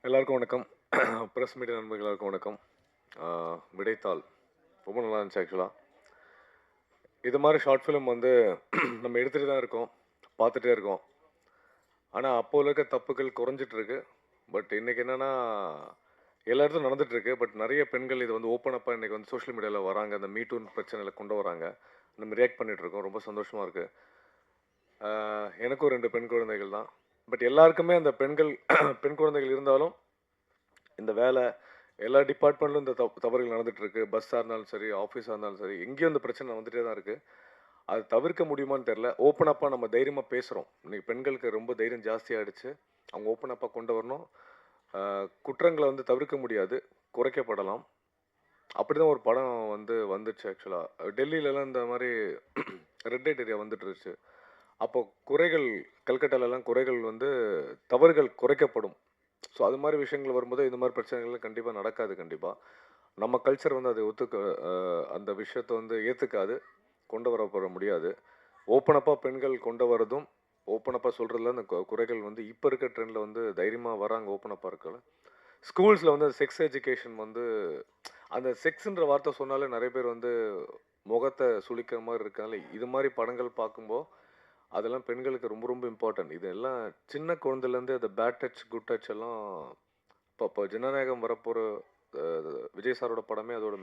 எல்லாருக்கும் வணக்கம். Press media நண்பர்கள் எல்லாருக்கும் வணக்கம். விடைத்தாள் ரொம்ப நல்லா இருந்துச்சு ஆக்சுவலாக. இது மாதிரி ஷார்ட் ஃபிலிம் வந்து நம்ம எடுத்துகிட்டு தான் இருக்கோம், பார்த்துட்டே இருக்கோம். ஆனால் அப்போது இருக்க தப்புகள் குறைஞ்சிட்ருக்கு. பட் இன்றைக்கி என்னென்னா எல்லா இடத்துலையும் நடந்துகிட்ருக்கு. பட் நிறைய பெண்கள் இது வந்து ஓப்பன் அப்பாக இன்றைக்கி வந்து சோஷியல் மீடியாவில் வராங்க, அந்த மீட்டூன் பிரச்சனையில் கொண்டு வராங்க. நம்ம ரியாக்ட் பண்ணிகிட்ருக்கோம். ரொம்ப சந்தோஷமாக இருக்குது. எனக்கும் 2 பெண் குழந்தைகள் தான். பட் எல்லாருக்குமே அந்த பெண் குழந்தைகள் இருந்தாலும் இந்த வேலை எல்லா டிபார்ட்மெண்ட்லும் இந்த தவறுகள் நடந்துகிட்ருக்கு. பஸ்ஸாக இருந்தாலும் சரி, ஆஃபீஸாக இருந்தாலும் சரி, எங்கேயும் இந்த பிரச்சனை வந்துகிட்டே தான் இருக்குது. அது தவிர்க்க முடியுமான்னு தெரில. ஓப்பன் அப்பாக நம்ம தைரியமாக பேசுகிறோம். இன்றைக்கி பெண்களுக்கு ரொம்ப தைரியம் ஜாஸ்தியாகிடுச்சு. அவங்க ஓப்பன் அப்பாக கொண்டு வரணும். குற்றங்களை வந்து தவிர்க்க முடியாது, குறைக்கப்படலாம். அப்படி தான் ஒரு படம் வந்து வந்துச்சு ஆக்சுவலாக. டெல்லியிலலாம் இந்த மாதிரி ரெட் லைட் ஏரியா வந்துட்டு இருந்துச்சு. அப்போ குறைகள், கல்கட்டாலெலாம் குறைகள் வந்து தவறுகள் குறைக்கப்படும். ஸோ அது மாதிரி விஷயங்கள் வரும்போது இந்த மாதிரி பிரச்சனைகள் கண்டிப்பாக நடக்காது. கண்டிப்பாக நம்ம கல்ச்சர் வந்து அதை அந்த விஷயத்தை வந்து ஏற்றுக்காது, கொண்டு வரப்பட முடியாது. ஓப்பனப்பாக பெண்கள் கொண்டு வரதும், ஓப்பனப்பாக சொல்கிறதுல அந்த குறைகள் வந்து இப்போ இருக்க ட்ரெண்டில் வந்து தைரியமாக வராங்க. ஓப்பனப்பாக இருக்கல ஸ்கூல்ஸில் வந்து செக்ஸ் எஜுகேஷன் வந்து அந்த செக்ஸுன்ற வார்த்தை சொன்னாலே நிறைய பேர் வந்து முகத்தை சுளிக்கிற மாதிரி இருக்காங்க. இது மாதிரி படங்கள் பார்க்கும்போது அதெல்லாம் பெண்களுக்கு ரொம்ப ரொம்ப இம்பார்ட்டன்ட். இதெல்லாம் சின்ன குழந்தைலேருந்து அந்த பேட் டச், குட் டச் எல்லாம் இப்போ ஜனநாயகம் வரப்போகிற விஜய் சாரோட படமே அதோட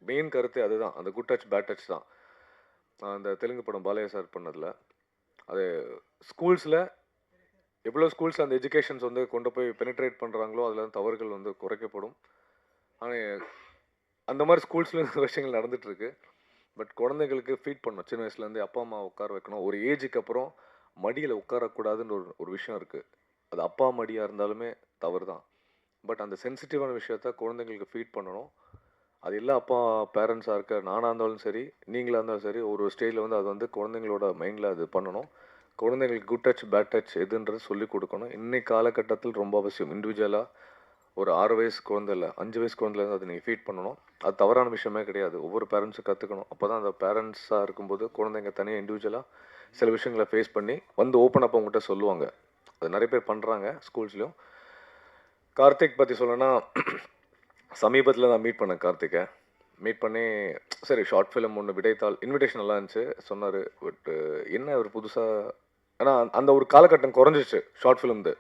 மெயின் கருத்து அதுதான். அந்த குட் டச், பேட் டச் தான். அந்த தெலுங்கு படம் பாலையா சார் பண்ணதில் அது ஸ்கூல்ஸில் எவ்வளோ ஸ்கூல்ஸ் அந்த எஜுகேஷன்ஸ் வந்து கொண்டு போய் பெனிட்ரேட் பண்ணுறாங்களோ அதில் தவறுகள் வந்து குறைக்கப்படும். ஆனால் அந்த மாதிரி ஸ்கூல்ஸ்லேயும் விஷயங்கள் நடந்துகிட்ருக்கு. பட் குழந்தைங்களுக்கு ஃபீட் பண்ணணும். சின்ன வயசுலேருந்து அப்பா அம்மா உட்கார வைக்கணும். ஒரு ஏஜுக்கு அப்புறம் மடியில் உட்காரக்கூடாதுன்னு ஒரு விஷயம் இருக்குது. அது அப்பா மடியாக இருந்தாலுமே தவறு தான். பட் அந்த சென்சிட்டிவான விஷயத்த குழந்தைங்களுக்கு ஃபீட் பண்ணணும். அது எல்லா அப்பா பேரண்ட்ஸாக இருக்க நானாக இருந்தாலும் சரி, நீங்களாக இருந்தாலும் சரி, ஒரு ஸ்டேஜில் வந்து அது வந்து குழந்தைங்களோட மைண்டில் அது பண்ணணும். குழந்தைங்களுக்கு குட் டச், பேட் டச் எதுன்றது சொல்லிக் கொடுக்கணும். இன்னைக்கு காலகட்டத்தில் ரொம்ப அவசியம். இண்டிவிஜுவலாக ஒரு 6 வயசு குழந்தை இல்லை, 5 வயசு குழந்தைலேருந்து அதை நீங்கள் ஃபீட் பண்ணணும். அது தவறான விஷயமே கிடையாது. ஒவ்வொரு பேரண்ட்ஸும் கற்றுக்கணும். அப்போ தான் அந்த பேரண்ட்ஸாக இருக்கும்போது குழந்தைங்க தனியாக இண்டிவிஜுவலாக சில விஷயங்களை ஃபேஸ் பண்ணி வந்து ஓப்பன் அப் அவங்ககிட்ட சொல்லுவாங்க. அது நிறைய பேர் பண்ணுறாங்க ஸ்கூல்ஸ்லேயும். கார்த்திக் பற்றி சொல்லணும்னா, சமீபத்தில் நான் மீட் பண்ணேன் கார்த்திகை. மீட் பண்ணி சரி ஷார்ட் ஃபிலிம் ஒன்று விடைத்தாள் இன்விடேஷன் நல்லா இருந்துச்சு சொன்னார். பட்டு என்ன ஒரு புதுசாக ஆனால் அந்த ஒரு காலகட்டம் குறைஞ்சிச்சு ஷார்ட் ஃபிலிம்து.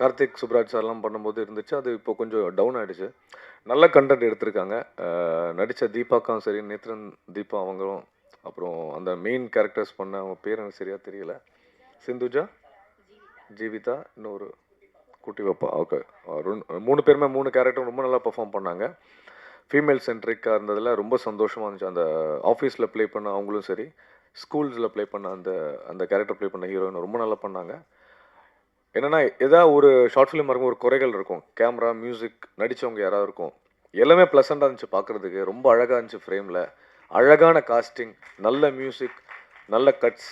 கார்த்திக் சுப்ராஜ் சார்லாம் பண்ணும்போது இருந்துச்சு. அது இப்போ கொஞ்சம் டவுன் ஆகிடுச்சு. நல்ல கண்டென்ட் எடுத்திருக்காங்க. நடித்த தீபாக்கும் சரி, நேத்ரன் தீபா அவங்களும், அப்புறம் அந்த மெயின் கேரக்டர்ஸ் பண்ண அவங்க பேர் எனக்கு சரியாக தெரியல. சிந்துஜா, ஜீவிதா, இன்னொரு குட்டி வைப்பா. ஓகே, 3 பேருமே 3 கேரக்டரும் ரொம்ப நல்லா பெர்ஃபார்ம் பண்ணாங்க. ஃபீமேல் சென்ட்ரிக்காக இருந்ததில் ரொம்ப சந்தோஷமாக இருந்துச்சு. அந்த ஆஃபீஸில் ப்ளே பண்ண அவங்களும் சரி, ஸ்கூல்ஸில் ப்ளே பண்ண அந்த கேரக்டர் ப்ளே பண்ண ஹீரோயின் ரொம்ப நல்லா பண்ணாங்க. என்னென்னா ஏதாவது ஒரு ஷார்ட் ஃபிலிம் இருக்கும், ஒரு குறைகள் இருக்கும். கேமரா, மியூசிக், நடித்தவங்க யாராவது இருக்கும். எல்லாமே ப்ளசண்ட்டாக இருந்துச்சு பார்க்குறதுக்கு. ரொம்ப அழகாக இருந்துச்சு ஃப்ரேமில். அழகான காஸ்டிங், நல்ல மியூசிக், நல்ல கட்ஸ்,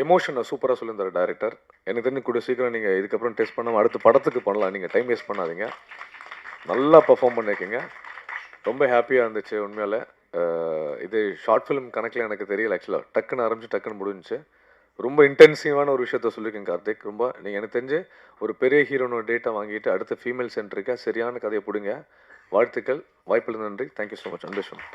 எமோஷனை சூப்பராக சொல்லியிருந்தார் டைரக்டர். எனக்கு தெரிஞ்சு கூட சீக்கிரம் நீங்கள் இதுக்கப்புறம் டெஸ்ட் பண்ணாமல் அடுத்த படத்துக்கு பண்ணலாம். நீங்கள் டைம் வேஸ்ட் பண்ணாதீங்க. நல்லா பர்ஃபார்ம் பண்ணியிருக்கீங்க. ரொம்ப ஹாப்பியாக இருந்துச்சு உண்மையால். இது ஷார்ட் ஃபிலிம் கணக்கில் எனக்கு தெரியல ஆக்சுவலாக. டக்குன்னு ஆரம்பிச்சு டக்குன்னு முடிஞ்சிச்சு. ரொம்ப இன்டென்சிவான ஒரு விஷயத்த சொல்லியிருக்கேன் கார்த்திக். ரொம்ப நீங்கள் எனக்கு தெரிஞ்சு ஒரு பெரிய ஹீரோனோட டேட்டா வாங்கிட்டு அடுத்த ஃபீமேல் சென்ட்ரிக்காக சரியான கதையை பிடிங்க. வாழ்த்துக்கள். வாய்ப்புள்ள நன்றி. Thank you so much. அன்பேஸ்வரன்.